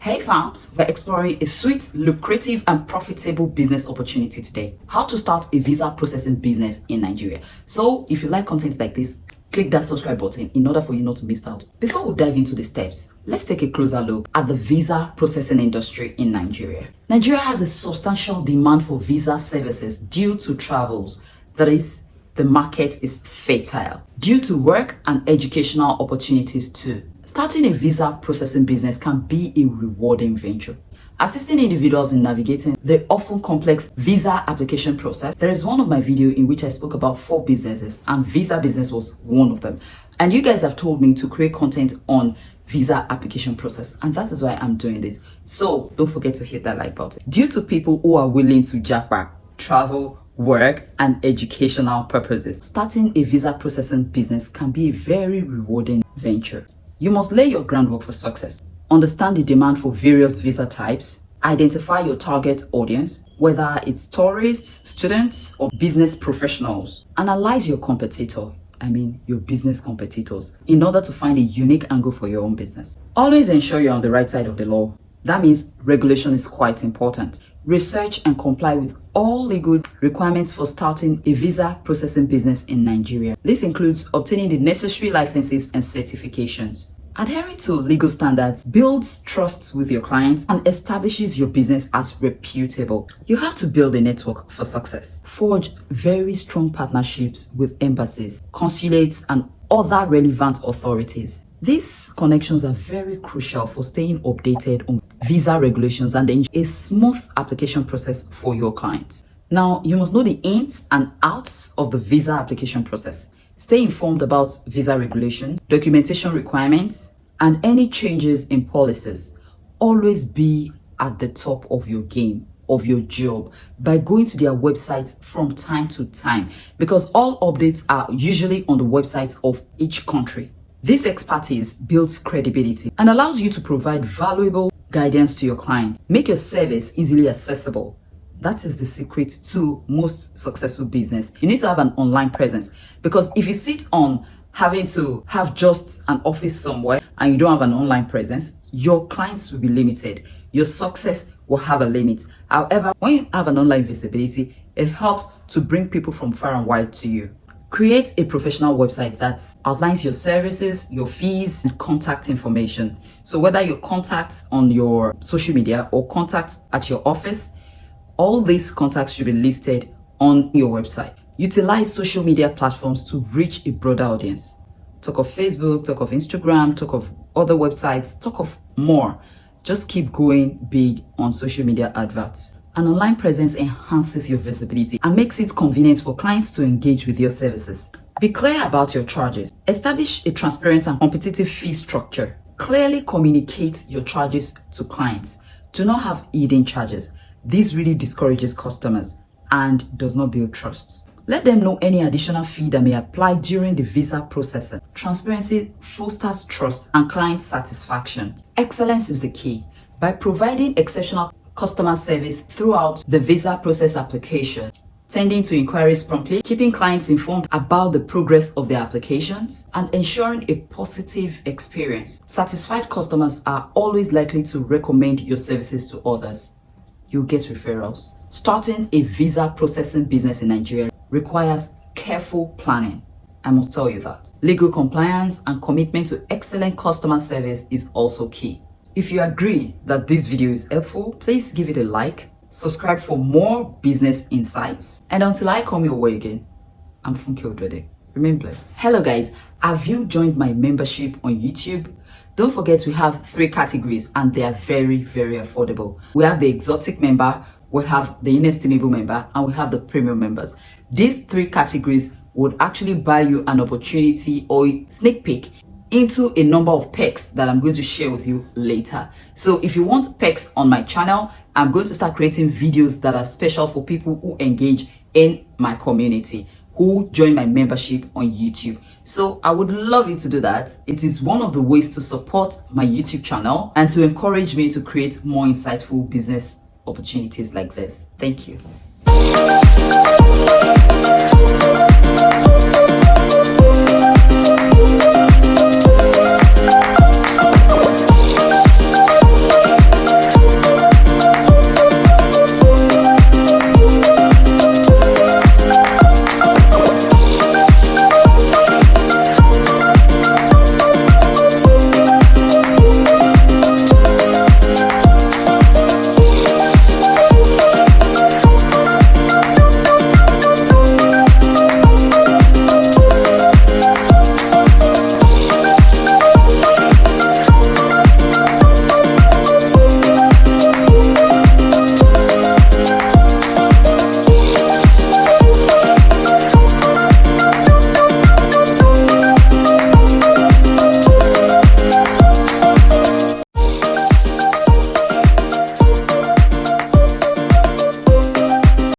Hey fams, we're exploring a sweet, lucrative and profitable business opportunity today. How to start a visa processing business in Nigeria. So if you like content like this, click that subscribe button in order for you not to miss out. Before we dive into the steps, let's take a closer look at the visa processing industry in Nigeria. Nigeria has a substantial demand for visa services due to travels. That is, the market is fertile due to work and educational opportunities too. Starting a visa processing business can be a rewarding venture. Assisting individuals in navigating the often complex visa application process. There is one of my videos in which I spoke about 4 businesses and visa business was one of them. And you guys have told me to create content on visa application process, and that is why I'm doing this. So don't forget to hit that like button. Due to people who are willing to jackpot, travel, work and educational purposes, starting a visa processing business can be a very rewarding venture. You must lay your groundwork for success. Understand the demand for various visa types. Identify your target audience, whether it's tourists, students, or business professionals. Analyze your your business competitors, in order to find a unique angle for your own business. Always ensure you're on the right side of the law. That means regulation is quite important. Research and comply with all legal requirements for starting a visa processing business in Nigeria. This includes obtaining the necessary licenses and certifications. Adhering to legal standards builds trust with your clients and establishes your business as reputable. You have to build a network for success. Forge very strong partnerships with embassies, consulates, and other relevant authorities. These connections are very crucial for staying updated on visa regulations and a smooth application process for your clients. Now, you must know the ins and outs of the visa application process. Stay informed about visa regulations, documentation requirements, and any changes in policies. Always be at the top of your game, of your job, by going to their websites from time to time, because all updates are usually on the websites of each country. This expertise builds credibility and allows you to provide valuable guidance to your clients. Make your service easily accessible. That is the secret to most successful business. You need to have an online presence, because if you sit on having to have just an office somewhere and you don't have an online presence, your clients will be limited. Your success will have a limit. However, when you have an online visibility, it helps to bring people from far and wide to you. Create a professional website that outlines your services, your fees, and contact information. So whether your contacts on your social media or contacts at your office, all these contacts should be listed on your website. Utilize social media platforms to reach a broader audience. Talk of Facebook, talk of Instagram, talk of other websites, talk of more. Just keep going big on social media adverts. An online presence enhances your visibility and makes it convenient for clients to engage with your services. Be clear about your charges. Establish a transparent and competitive fee structure. Clearly communicate your charges to clients. Do not have hidden charges. This really discourages customers and does not build trust. Let them know any additional fee that may apply during the visa processing. Transparency fosters trust and client satisfaction. Excellence is the key. By providing exceptional customer service throughout the visa process application, tending to inquiries promptly, keeping clients informed about the progress of their applications, and ensuring a positive experience. Satisfied customers are always likely to recommend your services to others. You'll get referrals. Starting a visa processing business in Nigeria requires careful planning. I must tell you that. Legal compliance and commitment to excellent customer service is also key. If you agree that this video is helpful, please give it a like, subscribe for more business insights, and until I come your way again, I'm Funke Odwede. Remain blessed. Hello guys, have you joined my membership on YouTube? Don't forget we have 3 categories and they are very, very affordable. We have the exotic member, we have the inestimable member, and we have the premium members. These 3 categories would actually buy you an opportunity or a sneak peek into a number of perks that I'm going to share with you later. So if you want perks on my channel, I'm going to start creating videos that are special for people who engage in my community, who join my membership on YouTube. So I would love you to do that. It is one of the ways to support my YouTube channel and to encourage me to create more insightful business opportunities like this. Thank you.